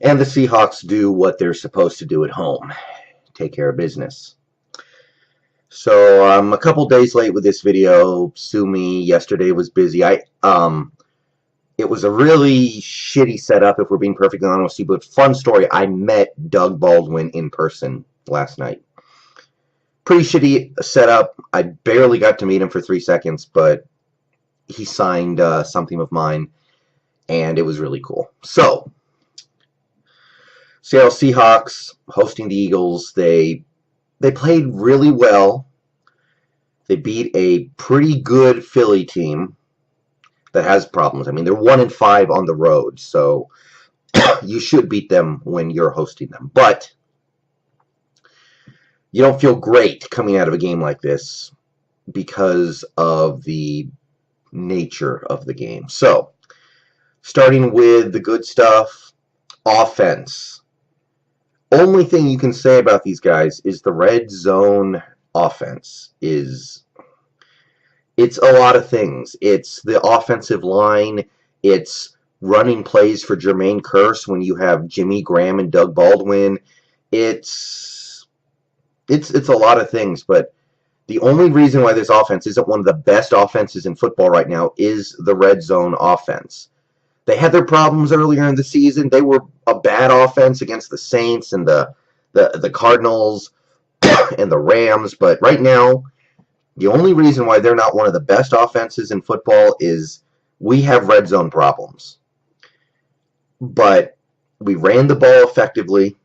And the Seahawks do what they're supposed to do at home. Take care of business. So I'm a couple days late with this video. Sue me. Yesterday was busy. It was a really shitty setup, if we're being perfectly honest with you, but fun story. I met Doug Baldwin in person last night. Pretty shitty setup. I barely got to meet him for 3 seconds, but he signed something of mine, and it was really cool. So, Seattle Seahawks hosting the Eagles. They played really well. They beat a pretty good Philly team that has problems. I mean, they're 1-5 on the road, so you should beat them when you're hosting them. But you don't feel great coming out of a game like this because of the nature of the game. So, starting with the good stuff, offense. Only thing you can say about these guys is the red zone offense it's a lot of things. It's the offensive line. It's running plays for Jermaine Kearse when you have Jimmy Graham and Doug Baldwin. It's a lot of things, but the only reason why this offense isn't one of the best offenses in football right now is the red zone offense. They had their problems earlier in the season. They were a bad offense against the Saints and the Cardinals and the Rams, but right now, the only reason why they're not one of the best offenses in football is we have red zone problems. But we ran the ball effectively.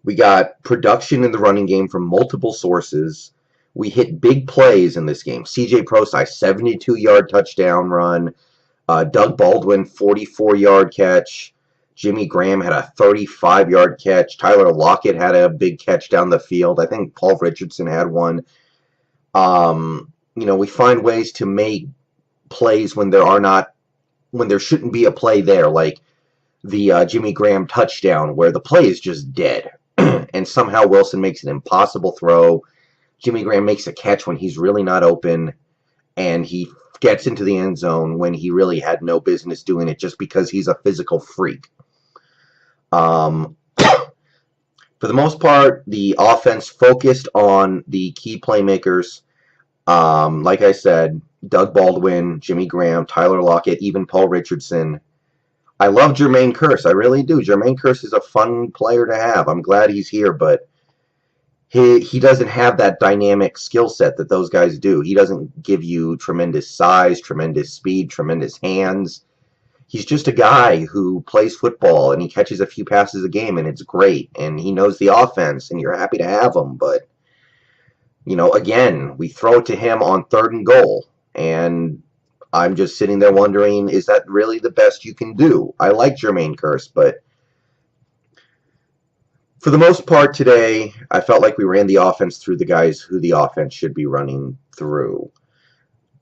We got production in the running game from multiple sources. We hit big plays in this game. C.J. Prosai, 72-yard touchdown run. Doug Baldwin, 44-yard catch. Jimmy Graham had a 35-yard catch. Tyler Lockett had a big catch down the field. I think Paul Richardson had one. We find ways to make plays when there shouldn't be a play there, like the Jimmy Graham touchdown where the play is just dead. And somehow Wilson makes an impossible throw. Jimmy Graham makes a catch when he's really not open, and he gets into the end zone when he really had no business doing it just because he's a physical freak. For the most part, the offense focused on the key playmakers. Like I said, Doug Baldwin, Jimmy Graham, Tyler Lockett, even Paul Richardson. I love Jermaine Kearse. I really do. Jermaine Kearse is a fun player to have. I'm glad he's here, but he doesn't have that dynamic skill set that those guys do. He doesn't give you tremendous size, tremendous speed, tremendous hands. He's just a guy who plays football, and he catches a few passes a game, and it's great. And he knows the offense, and you're happy to have him. But, again, we throw it to him on 3rd and goal. And I'm just sitting there wondering, is that really the best you can do? I like Jermaine Kearse, but for the most part today, I felt like we ran the offense through the guys who the offense should be running through.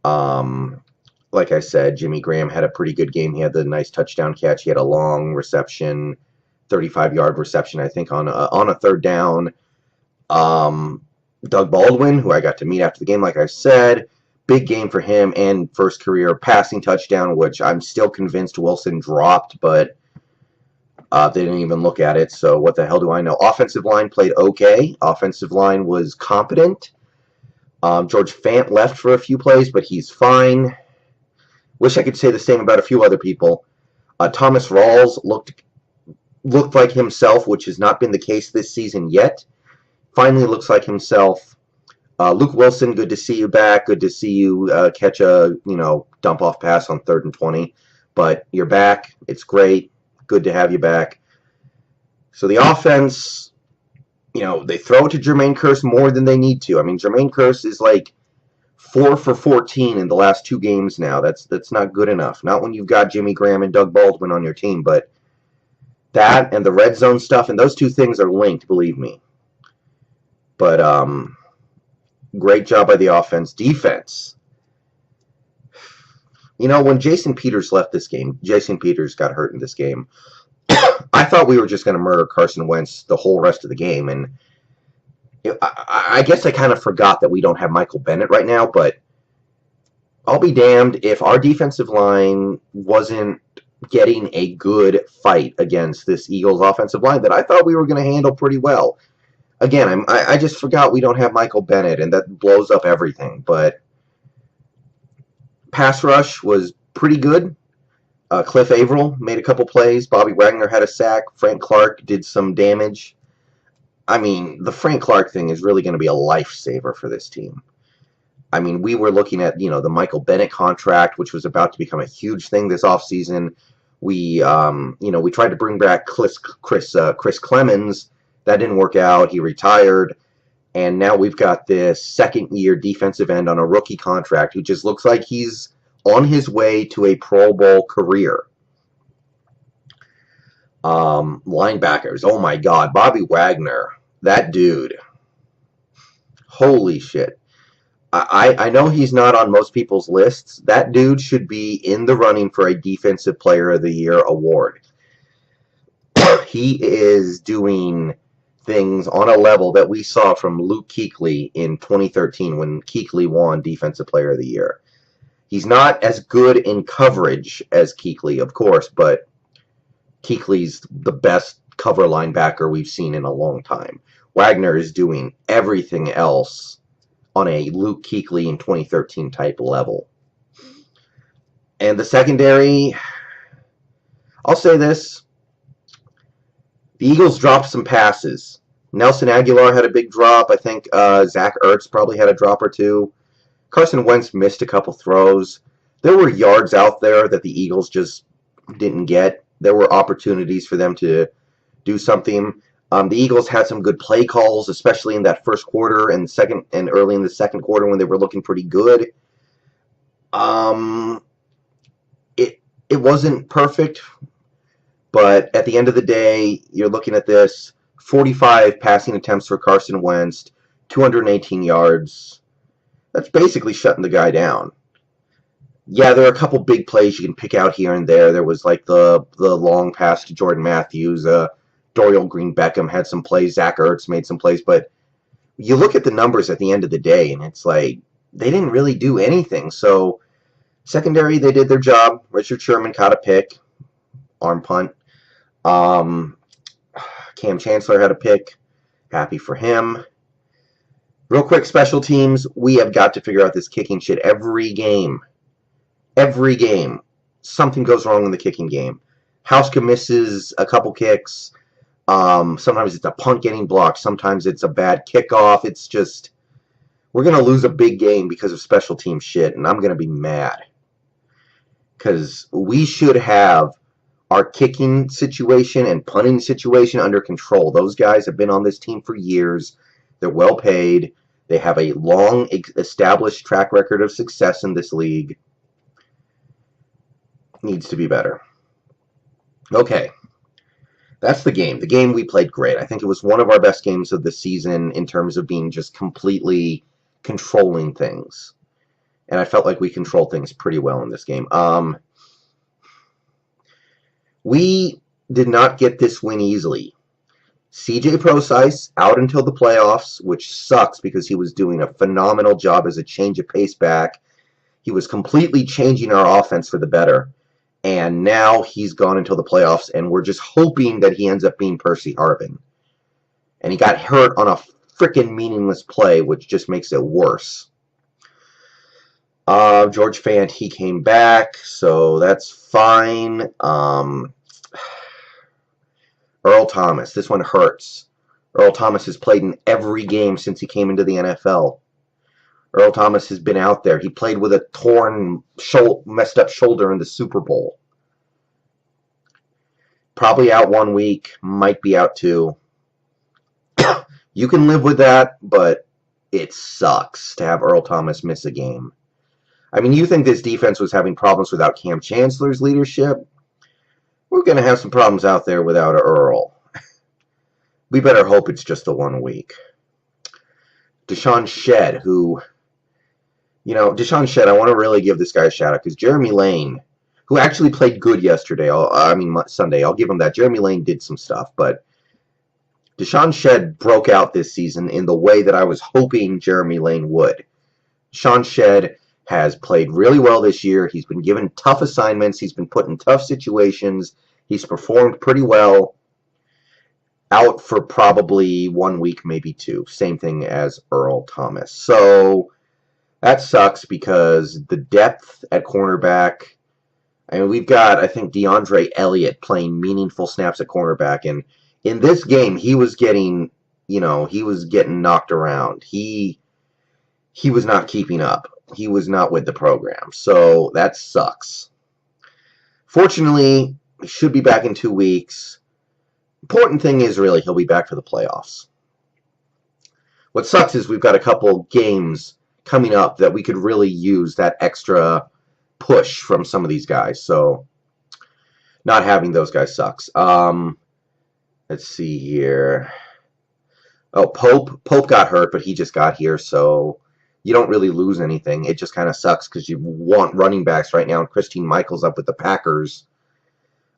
Like I said, Jimmy Graham had a pretty good game. He had the nice touchdown catch. He had a long reception, 35-yard reception, I think, on a 3rd down. Doug Baldwin, who I got to meet after the game, like I said, big game for him and first career passing touchdown, which I'm still convinced Wilson dropped, but they didn't even look at it, so what the hell do I know? Offensive line played okay. Offensive line was competent. George Fant left for a few plays, but he's fine. Wish I could say the same about a few other people. Thomas Rawls looked like himself, which has not been the case this season yet. Finally looks like himself. Luke Wilson, good to see you back. Good to see you catch a dump-off pass on 3rd and 20. But you're back. It's great. Good to have you back. So the offense, they throw it to Jermaine Kearse more than they need to. I mean, Jermaine Kearse is like 4 for 14 in the last 2 games now. That's not good enough. Not when you've got Jimmy Graham and Doug Baldwin on your team, but that and the red zone stuff, and those 2 things are linked, believe me. But great job by the offense. Defense. When Jason Peters left this game, Jason Peters got hurt in this game. I thought we were just going to murder Carson Wentz the whole rest of the game, and I guess I kind of forgot that we don't have Michael Bennett right now, but I'll be damned if our defensive line wasn't getting a good fight against this Eagles offensive line that I thought we were going to handle pretty well. Again, I just forgot we don't have Michael Bennett, and that blows up everything. But pass rush was pretty good. Cliff Avril made a couple plays. Bobby Wagner had a sack. Frank Clark did some damage. I mean, the Frank Clark thing is really going to be a lifesaver for this team. I mean, we were looking at, the Michael Bennett contract, which was about to become a huge thing this offseason. We tried to bring back Chris Clemens. That didn't work out. He retired. And now we've got this second-year defensive end on a rookie contract who just looks like he's on his way to a Pro Bowl career. Linebackers, oh my God, Bobby Wagner, that dude, holy shit. I know he's not on most people's lists. That dude should be in the running for a Defensive Player of the Year award. He is doing things on a level that we saw from Luke Kuechly in 2013 when Kuechly won Defensive Player of the Year. He's not as good in coverage as Kuechly, of course, but Kuechly's the best cover linebacker we've seen in a long time. Wagner is doing everything else on a Luke Kuechly in 2013 type level. And the secondary, I'll say this. The Eagles dropped some passes. Nelson Aguilar had a big drop. I think Zach Ertz probably had a drop or two. Carson Wentz missed a couple throws. There were yards out there that the Eagles just didn't get. There were opportunities for them to do something. The Eagles had some good play calls, especially in that first quarter and early in the second quarter when they were looking pretty good. It wasn't perfect, but at the end of the day, you're looking at this 45 passing attempts for Carson Wentz, 218 yards. That's basically shutting the guy down. Yeah, there are a couple big plays you can pick out here and there. There was like the long pass to Jordan Matthews. Dorial Green-Beckham had some plays. Zach Ertz made some plays. But you look at the numbers at the end of the day, and it's like they didn't really do anything. So secondary, they did their job. Richard Sherman caught a pick. Arm punt. Cam Chancellor had a pick. Happy for him. Real quick, special teams. We have got to figure out this kicking shit every game. Every game. Something goes wrong in the kicking game. Hauska misses a couple kicks. Sometimes it's a punt getting blocked. Sometimes it's a bad kickoff. It's just, we're going to lose a big game because of special team shit, and I'm going to be mad. Because we should have our kicking situation and punting situation under control. Those guys have been on this team for years. They're well paid. They have a long established track record of success in this league. Needs to be better. Okay. That's the game. The game we played great. I think it was one of our best games of the season in terms of being just completely controlling things. And I felt like we controlled things pretty well in this game. We did not get this win easily. CJ Prosise out until the playoffs, which sucks because he was doing a phenomenal job as a change of pace back. He was completely changing our offense for the better. And now he's gone until the playoffs, and we're just hoping that he ends up being Percy Harvin. And he got hurt on a freaking meaningless play, which just makes it worse. George Fant, he came back, so that's fine. Earl Thomas, this one hurts. Earl Thomas has played in every game since he came into the NFL. Earl Thomas has been out there. He played with a torn, messed up shoulder in the Super Bowl. Probably out 1 week, might be out 2. You can live with that, but it sucks to have Earl Thomas miss a game. I mean, you think this defense was having problems without Cam Chancellor's leadership? We're going to have some problems out there without Earl. We better hope it's just the 1 week. Deshaun Shedd, who... Deshaun Shedd, I want to really give this guy a shout-out because Jeremy Lane, who actually played good yesterday, Sunday, I'll give him that. Jeremy Lane did some stuff, but Deshaun Shedd broke out this season in the way that I was hoping Jeremy Lane would. Deshaun Shedd has played really well this year. He's been given tough assignments. He's been put in tough situations. He's performed pretty well. Out for probably 1 week, maybe 2. Same thing as Earl Thomas. So that sucks because the depth at cornerback, I mean, we've got, I think, DeAndre Elliot playing meaningful snaps at cornerback. And in this game, he was getting, he was getting knocked around. He was not keeping up. He was not with the program. So that sucks. Fortunately, he should be back in 2 weeks. Important thing is really he'll be back for the playoffs. What sucks is we've got a couple games coming up that we could really use that extra push from some of these guys. So not having those guys sucks. Let's see here. Oh, Pope got hurt, but he just got here, so you don't really lose anything. It just kind of sucks because you want running backs right now, and Christine Michael's up with the Packers.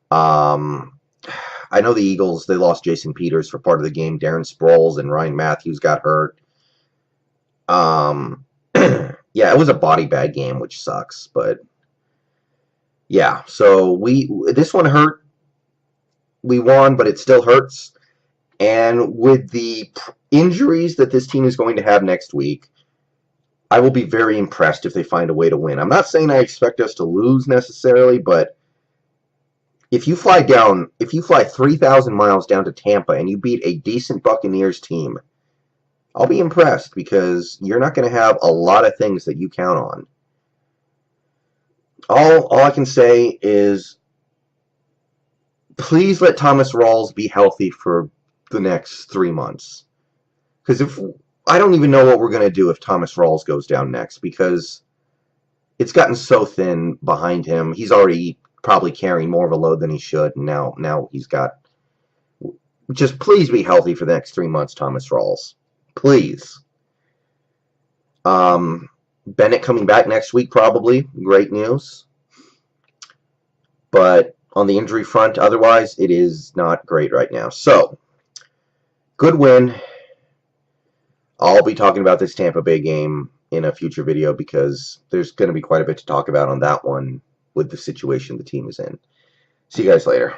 I know the Eagles, they lost Jason Peters for part of the game. Darren Sproles and Ryan Matthews got hurt. Yeah, it was a body bag game, which sucks, but yeah, so this one hurt. We won, but it still hurts. And with the injuries that this team is going to have next week, I will be very impressed if they find a way to win. I'm not saying I expect us to lose necessarily, but if you fly 3,000 miles down to Tampa and you beat a decent Buccaneers team, I'll be impressed because you're not going to have a lot of things that you count on. All I can say is please let Thomas Rawls be healthy for the next 3 months. Because I don't even know what we're going to do if Thomas Rawls goes down next, because it's gotten so thin behind him. He's already probably carrying more of a load than he should, and now he's got... Just please be healthy for the next 3 months, Thomas Rawls. Please. Bennett coming back next week, probably. Great news. But on the injury front, otherwise, it is not great right now. So, good win. I'll be talking about this Tampa Bay game in a future video because there's going to be quite a bit to talk about on that one with the situation the team is in. See you guys later.